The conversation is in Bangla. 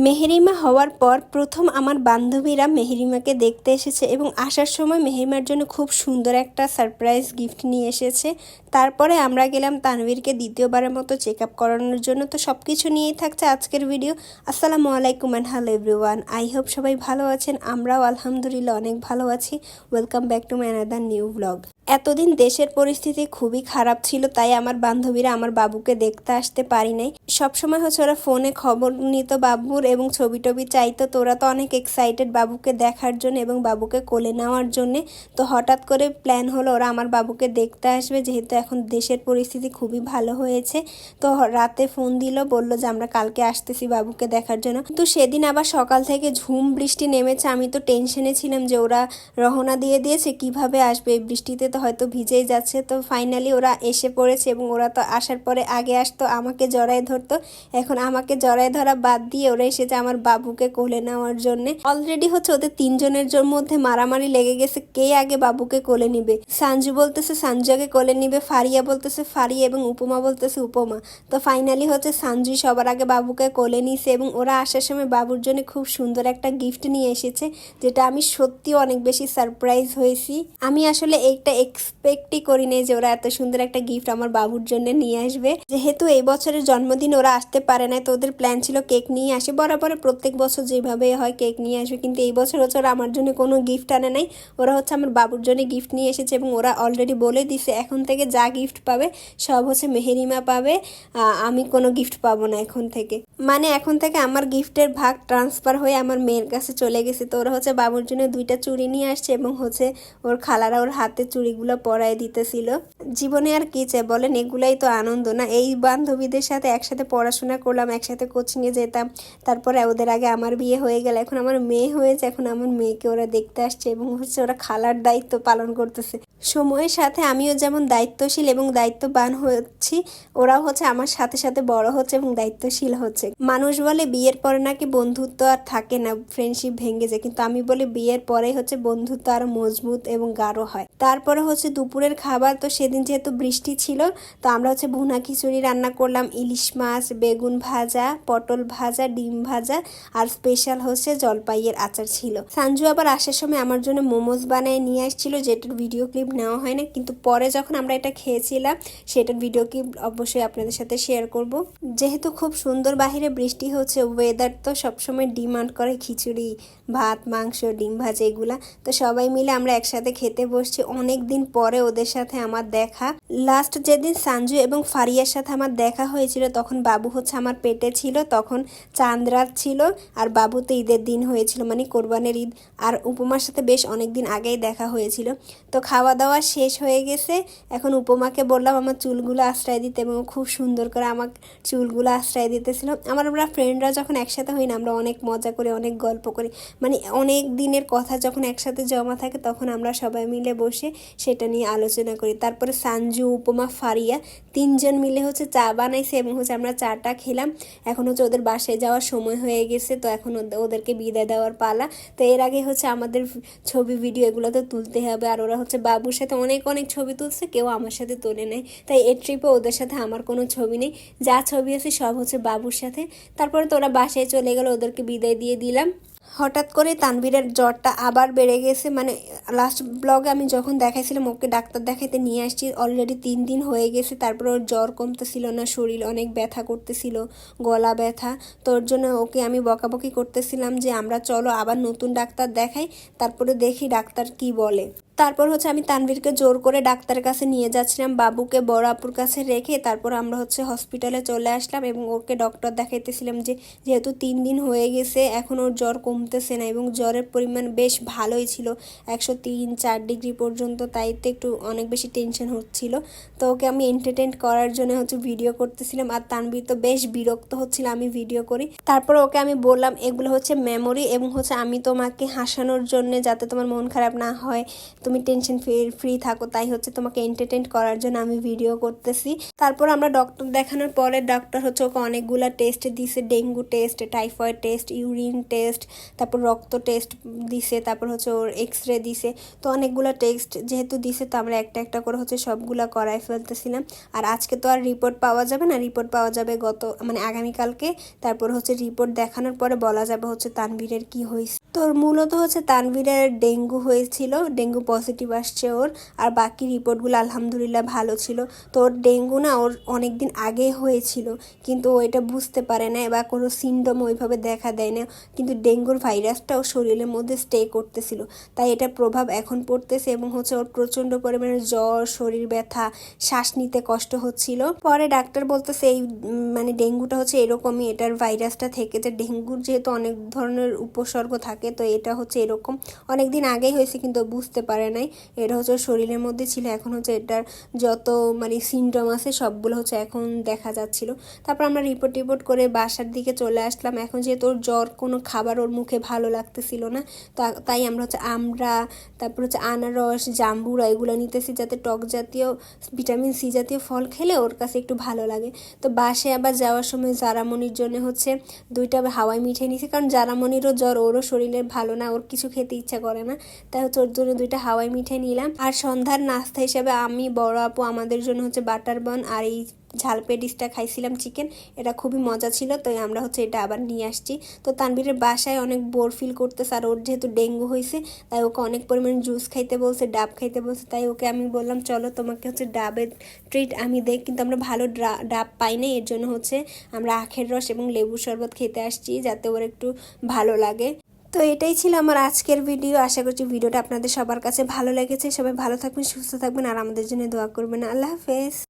মেহেরিমা হওয়ার পর প্রথম আমার বান্ধবীরা মেহেরিমাকে দেখতে এসেছে এবং আসার সময় মেহেরিমার জন্য খুব সুন্দর একটা সারপ্রাইজ গিফট নিয়ে এসেছে। তারপরে আমরা গেলাম তানভীরকে দ্বিতীয়বারের মতো চেক আপ করানোর জন্য। তো সব কিছু নিয়েই থাকছে আজকের ভিডিও। আসসালামু আলাইকুম and hello everyone, I hope সবাই ভালো আছেন। আমরাও আলহামদুলিল্লাহ অনেক ভালো আছি। Welcome back to my another new blog. এতদিন দেশের পরিস্থিতি খুবই খারাপ ছিল, তাই আমার বান্ধবীরা আমার বাবুকে দেখতে আসতে পারি নাই। সবসময় হচ্ছে ওরা ফোনে খবর নিত বাবুর এবং ছবি টবি চাইতো। তো ওরা তো অনেক এক্সাইটেড বাবুকে দেখার জন্য এবং বাবুকে কোলে নেওয়ার জন্যে। তো হঠাৎ করে প্ল্যান হলো ওরা আমার বাবুকে দেখতে আসবে, যেহেতু এখন দেশের পরিস্থিতি খুবই ভালো হয়েছে। তো রাতে ফোন দিল, বলল যে আমরা কালকে আসতেছি বাবুকে দেখার জন্য। তো সেদিন আবার সকাল থেকে ঝুম বৃষ্টি নেমেছে। আমি তো টেনশনে ছিলাম যে ওরা রওনা দিয়ে দিয়েছে, কিভাবে আসবে এই বৃষ্টিতে, তো হয়তো ভিজেই যাচ্ছে। তো ফাইনালি ওরা এসে পড়েছে এবং ওরা তো আসার পরে আগে আসতো আমাকে জড়ায় ধরতো, এখন আমাকে জড়ায় ধরা বাদ দিয়ে ওরা এসেছে আমার বাবুকে কোলে নেওয়ার জন্য। অলরেডি হচ্ছে ওদের তিনজনের মধ্যে মারামারি লেগে গেছে, কে আগে বাবুকে কোলে নিবে। সানজু বলতেছে সানজু আগে কোলে নিবে, ফারিয়া বলতেছে ফারিয়া এবং উপমা বলতেছে উপমা। তো ফাইনালি হচ্ছে সানজু সবার আগে বাবুকে কোলে নিছে এবং ওরা আসার সময় বাবুর জন্য খুব সুন্দর একটা গিফট নিয়ে এসেছে, যেটা আমি সত্যি অনেক বেশি সারপ্রাইজ হয়েছি। আমি আসলে এইটা এক্সপেক্টই করি নাই যে ওরা এত সুন্দর একটা গিফট আমার বাবুর জন্য নিয়ে আসবে। যেহেতু এই বছরের জন্মদিন ওরা আসতে পারে না, তো ওদের প্ল্যান ছিল কেক নিয়ে আসে। বরাবর প্রত্যেক বছর যেভাবে হয় কেক নিয়ে আসবে, কিন্তু এই বছর হচ্ছে ওরা আমার জন্য কোনো গিফট আনে নাই। ওরা হচ্ছে আমার বাবুর জন্য গিফট নিয়ে এসেছে এবং ওরা অলরেডি বলে দিছে এখন থেকে যা গিফট পাবে সব হচ্ছে মেহেরিমা পাবে, আমি কোনো গিফট পাবো না এখন থেকে। মানে এখন থেকে আমার গিফটের ভাগ ট্রান্সফার হয়ে আমার মেয়ের কাছে চলে গেছে। তো ওরা হচ্ছে বাবুর জন্য 2টা চুড়ি নিয়ে আসছে এবং হচ্ছে ওর খালারা ওর হাতে চুড়িগুলো পরায় দিতেছিল। জীবনে আর কি চাই বলেন, এগুলাই তো আনন্দ না। এই বান্ধবীদের সাথে একসাথে পড়াশোনা করলাম, একসাথে কোচিংয়ে যেতাম, তারপরে ওদের আগে আমার বিয়ে হয়ে গেল, এখন আমার মেয়ে হয়েছে, এখন আমার মেয়েকে ওরা দেখতে আসছে এবং হচ্ছে ওরা খালার দায়িত্ব পালন করতেছে। সময়ের সাথে আমিও যেমন দায়িত্বশীল এবং দায়িত্ববান হচ্ছি, ওরাও হচ্ছে আমার সাথে সাথে বড় হচ্ছে এবং দায়িত্বশীল হচ্ছে। মানুষ বলে বিয়ের পরে নাকি বন্ধুত্ব আর থাকে না, ফ্রেন্ডশিপ ভেঙে যায়, কিন্তু আমি বলি বিয়ের পরে হচ্ছে বন্ধুত্ব আরো মজবুত এবং গাঢ় হয়। তারপরে হচ্ছে দুপুরের খাবার, তো সেদিন যেহেতু বৃষ্টি ছিল তো আমরা হচ্ছে ভুনা খিচুড়ি রান্না করলাম, ইলিশ মাছ, বেগুন ভাজা, পটল ভাজা, ডিম ভাজা আর স্পেশাল হচ্ছে জলপাইয়ের আচার ছিল। সানজু আবার আসার সময় আমার জন্য মোমোজ বানায় নিয়ে আসছিল, যেটার ভিডিও ক্লিপ নেওয়া হয় না, কিন্তু পরে যখন আমরা এটা খেয়েছিলাম সেটার ভিডিও ক্লিপ অবশ্যই আপনাদের সাথে শেয়ার করব। যেহেতু খুব সুন্দর বাহিরে বৃষ্টি হচ্ছে, ওয়েদার তো সবসময় ডিমান্ড করে খিচুড়ি, ভাত, মাংস, ডিম ভাজা এগুলা। তো সবাই মিলে আমরা একসাথে খেতে বসছি। অনেক দিন পরে ওদের সাথে আমার দেখা। লাস্ট যেদিন সানজু এবং ফারিয়ার সাথে আমার দেখা হয়েছিল তখন বাবু হচ্ছে আমার পেটে ছিল, তখন চাঁদ রাত ছিল আর বাবুতে ঈদের দিন হয়েছিল, মানে কোরবানের ঈদ। আর উপমার সাথে বেশ অনেক দিন আগেই দেখা হয়েছিল। তো খাওয়া দাওয়া শেষ হয়ে গেছে, এখন উপমাকে বললাম আমার চুলগুলো আশ্রয় দিতে এবং খুব সুন্দর করে আমার চুলগুলো আশ্রয় দিতেছিল। আমরা ফ্রেন্ডরা যখন একসাথে হই না, আমরা অনেক মজা করি, অনেক গল্প করি, মানে অনেক দিনের কথা যখন একসাথে জমা থাকে তখন আমরা সবাই মিলে বসে সেটা নিয়ে আলোচনা করি। তারপরে সানজু, উপমা, ফারিয়া 3জন মিলে হচ্ছে চা বানাইছে এবং হচ্ছে আমরা চাটা খেলাম। এখন হচ্ছে ওদের বাসায় যাওয়ার সময় হয়ে গেছে, তো এখন ওদেরকে বিদায় দেওয়ার পালা। তো এর আগে হচ্ছে আমাদের ছবি ভিডিও এগুলো তো তুলতে হবে, আর ওরা হচ্ছে বাবুর সাথে অনেক অনেক ছবি তুলছে, কেউ আমার সাথে তোলে নাই। তাই এই ট্রিপে ওদের সাথে আমার কোনো ছবি নেই, যা ছবি আছে সব হচ্ছে বাবুর সাথে। তারপরে তো ওরা বাসায় চলে গেল, ওদেরকে বিদায় দিয়ে দিলাম। হঠাৎ করে তানভীরের জ্বরটা আবার বেড়ে গেছে। মানে লাস্ট ব্লগে আমি যখন দেখাইছিলাম ওকে ডাক্তার দেখাইতে নিয়ে আসছি, অলরেডি 3 দিন হয়ে গেছে, তারপরে ওর জ্বর কমতেছিল না, শরীর অনেক ব্যথা করতেছিল, গলা ব্যথা। তো ওর জন্য ওকে আমি বকাবকি করতেছিলাম যে আমরা চলো আবার নতুন ডাক্তার দেখাই, তারপরে দেখি ডাক্তার কি বলে। তারপর হচ্ছে আমি তানভীরকে জোর করে ডাক্তারের কাছে নিয়ে যাচ্ছিলাম, বাবুকে বড় আপুর কাছে রেখে তারপর আমরা হচ্ছে হসপিটালে চলে আসলাম এবং ওকে ডক্টর দেখাইতেছিলাম যে যেহেতু 3 দিন হয়ে গেছে এখন ওর জ্বর কমতেছে না এবং জ্বরের পরিমাণ বেশ ভালোই ছিল, 103-4 ডিগ্রি পর্যন্ত। তাই তো একটু অনেক বেশি টেনশন হচ্ছিল। তো ওকে আমি এন্টারটেইন করার জন্য হচ্ছে ভিডিও করতেছিলাম, আর তানভীর তো বেশ বিরক্ত হচ্ছিল আমি ভিডিও করি। তারপর ওকে আমি বললাম এগুলো হচ্ছে মেমোরি এবং হচ্ছে আমি তোমাকে হাসানোর জন্য, যাতে তোমার মন খারাপ না হয়, তুমি টেনশন ফ্রি থাকো, তাই হচ্ছে তোমাকে এন্টারটেইন করার জন্য আমি ভিডিও করতেছি। তারপর আমরা ডক্টর দেখানোর পরে ডক্টর হচ্ছে ওকে অনেকগুলা টেস্ট দিছে, dengue test, typhoid test, urine test, তারপর রক্ত টেস্ট দিছে, তারপর হচ্ছে ওর এক্সরে দিছে। তো অনেকগুলো টেস্ট যেহেতু দিছে তো আমরা একটা একটা করে হচ্ছে সবগুলা করাই ফেলতেছিলাম। আর আজকে তো আর রিপোর্ট পাওয়া যাবে না, রিপোর্ট পাওয়া যাবে আগামীকালকে। তারপর হচ্ছে রিপোর্ট দেখানোর পরে বলা যাবে হচ্ছে তানভীরের কি হয়েছে। তোর মূলত হচ্ছে তানভীরের ডেঙ্গু হয়েছিল, ডেঙ্গু পজিটিভ আসছে ওর। আর বাকি রিপোর্টগুলো আলহামদুলিল্লাহ ভালো ছিল। তো ওর ডেঙ্গু না ওর অনেক দিন আগে হয়েছিল, কিন্তু ও এটা বুঝতে পারে না বা কোনো সিমটম ওইভাবে দেখা দেয় না, কিন্তু ডেঙ্গুর ভাইরাসটা ওর শরীরের মধ্যে স্টে করতেছিল, তাই এটা প্রভাব এখন পড়তেছে। এবং হচ্ছে ওর প্রচণ্ড পরিমাণে জ্বর, শরীর ব্যথা, শ্বাস নিতে কষ্ট হচ্ছিল। পরে ডাক্তার বলতেছে এই ডেঙ্গুটা হচ্ছে এরকমই, এটার ভাইরাসটা থেকে যে ডেঙ্গুর যেহেতু অনেক ধরনের উপসর্গ থাকে, তো এটা হচ্ছে এরকম অনেক দিন আগেই হয়েছে কিন্তু বুঝতে পারে নাই, এটা হচ্ছে শরীরের মধ্যে ছিল। এখন হচ্ছে এটার যত সিমটম আছে সবগুলো হচ্ছে এখন দেখা যাচ্ছিল। তারপর আমরা রিপোর্ট করে বাসার দিকে চলে আসলাম। এখন যেহেতু ওর জ্বর, কোনো খাবার ওর মুখে ভালো লাগতেছিল না, তাই আমরা হচ্ছে তারপর হচ্ছে আনারস, জাম্বুরা এগুলো নিতেছি, যাতে টক জাতীয় ভিটামিন সি জাতীয় ফল খেলে ওর কাছে একটু ভালো লাগে। তো বাসে আবার যাওয়ার সময় জারামনির জন্য হচ্ছে 2টা হাওয়াই মিঠাই নিয়েছি, কারণ জারামনিরও জ্বর, ওরও শরীরের ভালো না, ওর কিছু খেতে ইচ্ছা করে না, তাই হচ্ছে ওর জন্য 2টা হাওয়াই মিঠাই নিলাম। আর সন্ধ্যার নাস্তা হিসেবে আমি, বড় আপু আমাদের জন্য হচ্ছে বাটার বান আর এই ঝাল পেটিসটা খাইছিলাম, চিকেন, এটা খুবই মজা ছিল। তো আমরা হচ্ছে এটা আবার নিয়ে আসছি। তো তানভীরের বাসায় অনেক বোর ফিল করতেছে, আর ওর যেহেতু ডেঙ্গু হয়েছে তাই ওকে অনেক পরিমাণে জুস খাইতে বলছে, ডাব খাইতে বলছে। তাই ওকে আমি বললাম চলো তোমাকে হচ্ছে ডাবের ট্রিট আমি দেখ, কিন্তু আমরা ভালো ডাব পাই না, এর জন্য হচ্ছে আমরা আখের রস এবং লেবু শরবত খেতে আসছি, যাতে ওর একটু ভালো লাগে। তো এটাই ছিল আমার আজকের ভিডিও। আশা করছি ভিডিওটা আপনাদের সবার কাছে ভালো লেগেছে। সবাই ভালো থাকবেন, সুস্থ থাকবেন, আর আমাদের জন্য দোয়া করবেন। আল্লাহ হাফেজ।